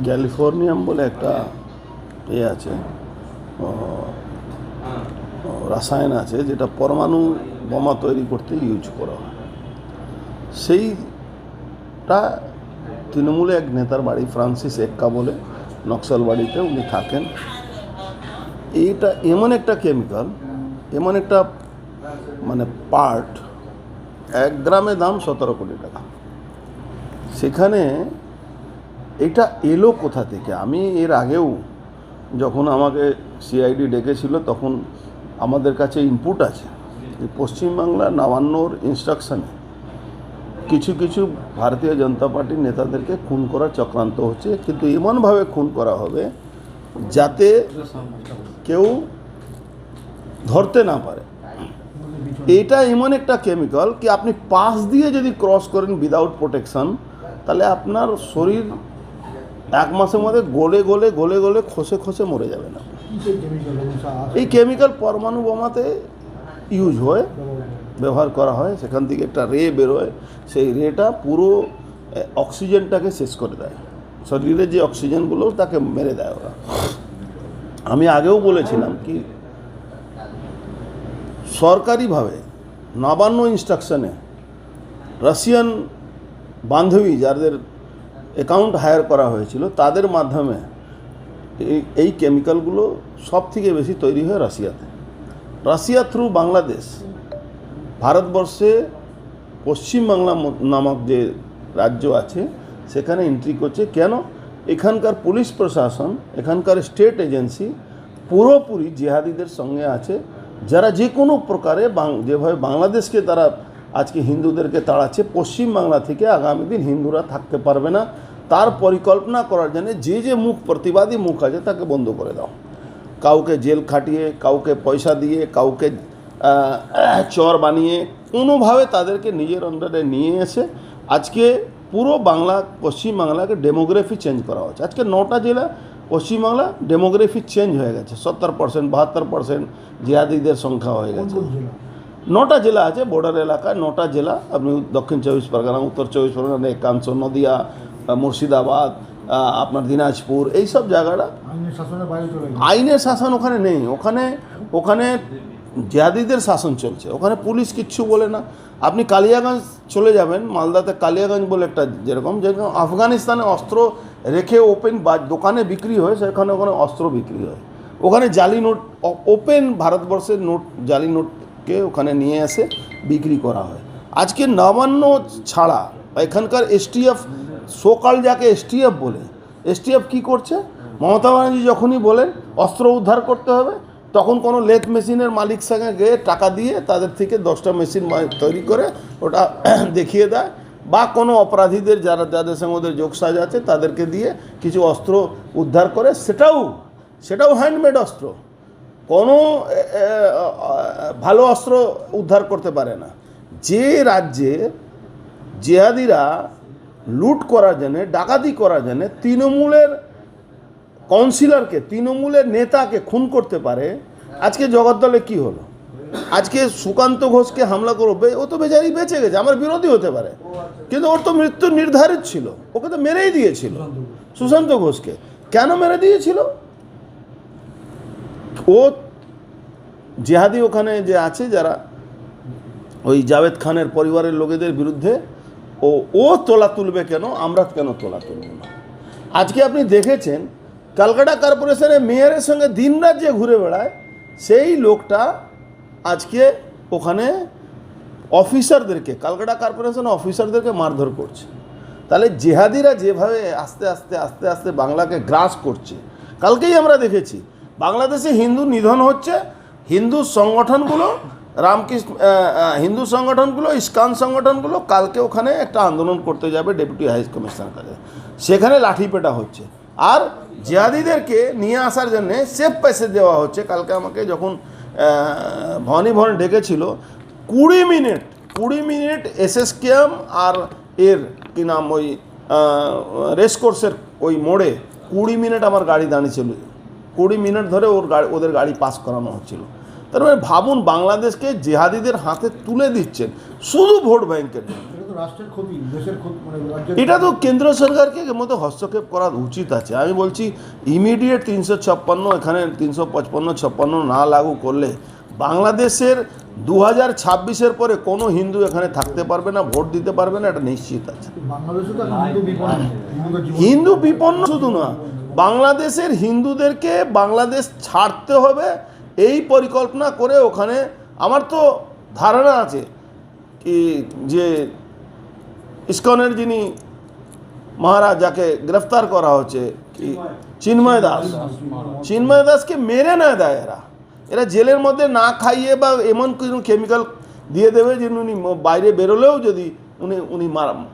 Californium বলে একটা আছে, রাসায়ন আছে যেটা পরমাণু বোমা তৈরি করতে ইউজ করা হয়। সেইটা তৃণমূলে এক নেতার বাড়ি, ফ্রান্সিস এক্কা বলে, নকশাল বাড়িতে উনি থাকেন। এইটা এমন একটা কেমিক্যাল, এমন একটা মানে পার্ট, 1 গ্রামের দাম 17 কোটি টাকা। সেখানে এটা এলো কোথা থেকে? আমি এর আগেও যখন আমাকে সিআইডি ডেকেছিল তখন আমাদের কাছে ইনপুট আছে যে পশ্চিমবাংলা নবান্নর ইনস্ট্রাকশানে কিছু কিছু ভারতীয় জনতা পার্টির নেতাদেরকে খুন করার চক্রান্ত হচ্ছে, কিন্তু এমনভাবে খুন করা হবে যাতে কেউ ধরতে না পারে। এটা এমন একটা কেমিক্যাল কি আপনি পাশ দিয়ে যদি ক্রস করেন উইদাউট প্রোটেকশন, তাহলে আপনার শরীর 1 মাসের মধ্যে গলে গলে গলে গলে খসে খসে মরে যাবে না। এই কেমিক্যাল পরমাণু বোমাতে ইউজ হয়, ব্যবহার করা হয়। সেখান থেকে একটা রে বেরোয়, সেই রেটা পুরো অক্সিজেনটাকে শেষ করে দেয়, শরীরে যে অক্সিজেনগুলো তাকে মেরে দেয় ওরা। আমি আগেও বলেছিলাম কি সরকারিভাবে নবান্ন ইনস্ট্রাকশনে রাশিয়ান বান্ধবী যাদের অ্যাকাউন্ট হায়ার করা হয়েছিল তাদের মাধ্যমে এই কেমিক্যালগুলো সব থেকে বেশি তৈরি হয় রাশিয়াতে। রাশিয়া থ্রু বাংলাদেশ ভারতবর্ষে পশ্চিমবাংলা নামক যে রাজ্য আছে সেখানে এন্ট্রি করছে। কেন? এখানকার পুলিশ প্রশাসন, এখানকার স্টেট এজেন্সি পুরোপুরি জিহাদিদের সঙ্গে আছে, যারা যে কোনো প্রকারে যেভাবে বাংলাদেশকে তারা আজকে হিন্দুদেরকে তাড়াচ্ছে, পশ্চিমবাংলা থেকে আগামী দিন হিন্দুরা থাকতে পারবে না, তার পরিকল্পনা করার জন্য যে যে প্রতিবাদী মুখ আছে তাকে বন্ধ করে দাও। কাউকে জেল খাটিয়ে, কাউকে পয়সা দিয়ে, কাউকে চর বানিয়ে কোনোভাবে তাদেরকে নিজের আন্ডারে নিয়ে এসে আজকে পুরো পশ্চিমবাংলাকে ডেমোগ্রাফি চেঞ্জ করা হচ্ছে। আজকে 9টা জেলা পশ্চিমবাংলা ডেমোগ্রাফি চেঞ্জ হয়ে গেছে, 70%, 72% জিহাদিদের সংখ্যা হয়ে গেছে। 9টা জেলা আছে বর্ডার এলাকায়, 9টা জেলা। আপনি দক্ষিণ 24 পরগনা, উত্তর 24 পরগনা, একাংশ, নদিয়া, মুর্শিদাবাদ, আপনার দিনাজপুর, এইসব জায়গাটা আইনের শাসন ওখানে নেই। ওখানে জিহাদিদের শাসন চলছে, ওখানে পুলিশ কিচ্ছু বলে না। আপনি কালিয়াগঞ্জ চলে যাবেন, মালদাতে কালিয়াগঞ্জ বলে একটা, যেরকম আফগানিস্তানে অস্ত্র রেখে ওপেন দোকানে বিক্রি হয়, সেখানে ওখানে অস্ত্র বিক্রি হয়। ওখানে জালি নোট, ওপেন ভারতবর্ষের নোট, জালি নোটকে ওখানে নিয়ে এসে বিক্রি করা হয়। আজকে নবান্ন ছাড়া এখানকার এসটিএফ, সোকাল যাকে এসটিএফ বলে, এসটিএফ কী করছে? মমতা ব্যানার্জি যখনই বলেন অস্ত্র উদ্ধার করতে হবে, তখন কোনো লেথ মেশিনের মালিক সঙ্গে গিয়ে টাকা দিয়ে তাদের থেকে 10টা মেশিন তৈরি করে ওটা দেখিয়ে দেয়, বা কোনো অপরাধীদের যাদের সঙ্গে ওদের যোগসাজ আছে তাদেরকে দিয়ে কিছু অস্ত্র উদ্ধার করে, সেটাও হ্যান্ডমেড অস্ত্র, কোনো ভালো অস্ত্র উদ্ধার করতে পারে না। যে রাজ্যে জিহাদিরা লুট করার জন্যে, ডাকাতি করার জন্যে তৃণমূলের কাউন্সিলরকে, তৃণমূলের নেতাকে খুন করতে পারে, আজকে জগদ্দলে কি হলো? আজকে সুকান্ত ঘোষকে হামলা করবে, ও তো বেচারি বেঁচে গেছে, আমার বিরোধী হতে পারে, কিন্তু ওর তো মৃত্যু নির্ধারিত ছিল, ওকে তো মেরেই দিয়েছিল। সুশান্ত ঘোষকে কেন মেরে দিয়েছিল? ও জিহাদি ওখানে যে আছে, যারা ওই জাভেদ খানের পরিবারের লোকেদের বিরুদ্ধে ও তোলা তুলবে কেন? আমরা কেন তোলা তুলব না? আজকে আপনি দেখেছেন ক্যালকাটা কর্পোরেশনের মেয়রের সঙ্গে দিনরাত যে ঘুরে বেড়ায়, সেই লোকটা আজকে ওখানে অফিসারদেরকে, ক্যালকাটা কর্পোরেশন অফিসারদেরকে মারধর করছে। তাহলে জিহাদিরা যেভাবে আস্তে আস্তে আস্তে আস্তে বাংলাকে গ্রাস করছে, কালকেই আমরা দেখেছি বাংলাদেশে হিন্দু নিধন হচ্ছে, হিন্দু সংগঠনগুলো, হিন্দু সংগঠনগুলো, ইস্কন সংগঠনগুলো কালকে ওখানে একটা আন্দোলন করতে যাবে ডেপুটি হাই কমিশনার কাছে, সেখানে লাঠিপেটা হচ্ছে। আর জিহাদিদেরকে নিয়ে আসার জন্যে সেফ প্যাসেজ দেওয়া হচ্ছে। কালকে আমাকে যখন ভবানী ভবন ডেকেছিল, 20 মিনিট এসএসকেএম আর এর কি নাম, ওই রেসকোর্সের ওই মোড়ে 20 মিনিট আমার গাড়ি দাঁড়িয়েছিল, 20 মিনিট ধরে ওদের গাড়ি পাস করানো হচ্ছিল। তার মানে ভাবুন, বাংলাদেশকে জিহাদিদের হাতে তুলে দিচ্ছেন শুধু ভোট ব্যাংকের জন্য। রাষ্ট্রের ক্ষতি, দেশের ক্ষতি, মানে রাজ্যের এটা তো কেন্দ্র সরকারকে এর মধ্যে হস্তক্ষেপ করা উচিত আছে। আমি বলছি ইমিডিয়েট 356 এখানে 355-56 না লাগু করলে বাংলাদেশের 2026-এর পরে কোনো হিন্দু এখানে থাকতে পারবে না, ভোট দিতে পারবে না, এটা নিশ্চিত আছে। বাংলাদেশে তো হিন্দু বিপন্ন, হিন্দুদের জীবন হিন্দু বিপন্ন শুধু না, বাংলাদেশের হিন্দুদেরকে বাংলাদেশ ছাড়তে হবে এই পরিকল্পনা করে ওখানে। আমার তো ধারণা আছে কি যে ইসকনের যিনি মহারাজ যাকে গ্রেফতার করা হচ্ছে কি চিন্ময় দাসকে মেরে না দেয় এরা জেলের মধ্যে না খাইয়ে বা এমন কিছু কেমিক্যাল দিয়ে দেবে যে উনি বাইরে বেরোলেও যদি উনি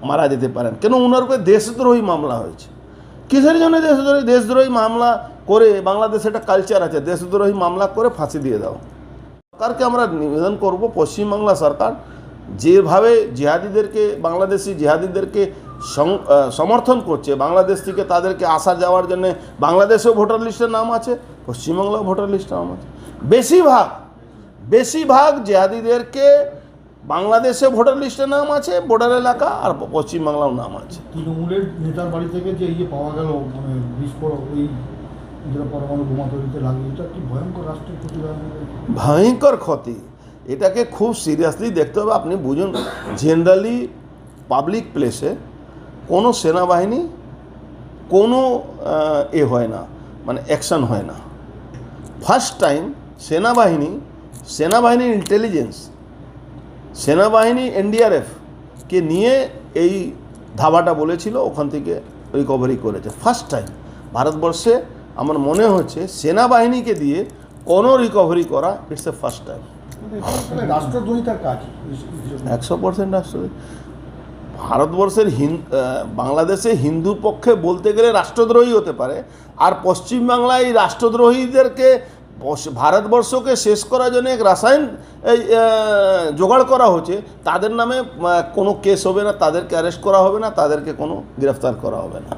মারা যেতে পারেন। কেন ওনার উপরে দেশদ্রোহী মামলা হয়েছে। কিসের জন্য দেশদ্রোহী মামলা করে? বাংলাদেশে একটা কালচার আছে, দেশদ্রোহী মামলা করে ফাঁসি দিয়ে দাও। সরকারকে আমরা নিবেদন করব, পশ্চিমবাংলা সরকার যেভাবে জিহাদিদেরকে, বাংলাদেশি জিহাদিদেরকে সমর্থন করছে, বাংলাদেশ থেকে তাদেরকে আসা যাওয়ার জন্য বাংলাদেশেও ভোটার লিস্টের নাম আছে, পশ্চিমবাংলাও ভোটার লিস্টের নাম আছে। বেশিরভাগ জিহাদিদেরকে বাংলাদেশে ভোটার লিস্টের নাম আছে, বর্ডার এলাকা, আর পশ্চিমবাংলাও নাম আছে। তৃণমূলের নেতার বাড়ি থেকে যে পাওয়া গেল, মানে বিস্ফোরক, ওই যেটা পরমাণু বোমা তৈরিতে লাগে, এটা কি ভয়ঙ্কর রাষ্ট্রের ক্ষতি? ভয়ঙ্কর ক্ষতি। এটাকে খুব সিরিয়াসলি দেখতে হবে। আপনি বুঝুন, জেনারেলি পাবলিক প্লেসে কোনো সেনাবাহিনী কোনো হয় না, মানে অ্যাকশন হয় না। ফার্স্ট টাইম সেনাবাহিনীর ইন্টেলিজেন্স, সেনাবাহিনী NDRF-কে নিয়ে এই ধাবাটা বলেছিল, ওখান থেকে রিকভারি করেছে। ফার্স্ট টাইম ভারতবর্ষে আমার মনে হচ্ছে সেনাবাহিনীকে দিয়ে কোনো রিকভারি করা, ইটস এ ফার্স্ট টাইম। রাষ্ট্রদ্রোহিতার কাজ 100% রাষ্ট্রদ্রোহী। ভারতবর্ষের বাংলাদেশে হিন্দুর পক্ষে বলতে গেলে রাষ্ট্রদ্রোহী হতে পারে, আর পশ্চিমবাংলায় এই রাষ্ট্রদ্রোহীদেরকে ভারতবর্ষকে শেষ করার জন্য এক রাসায়ন জোগাড় করা হচ্ছে। তাদের নামে কোনো কেস হবে না, তাদেরকে অ্যারেস্ট করা হবে না, তাদেরকে কোনো গ্রেফতার করা হবে না।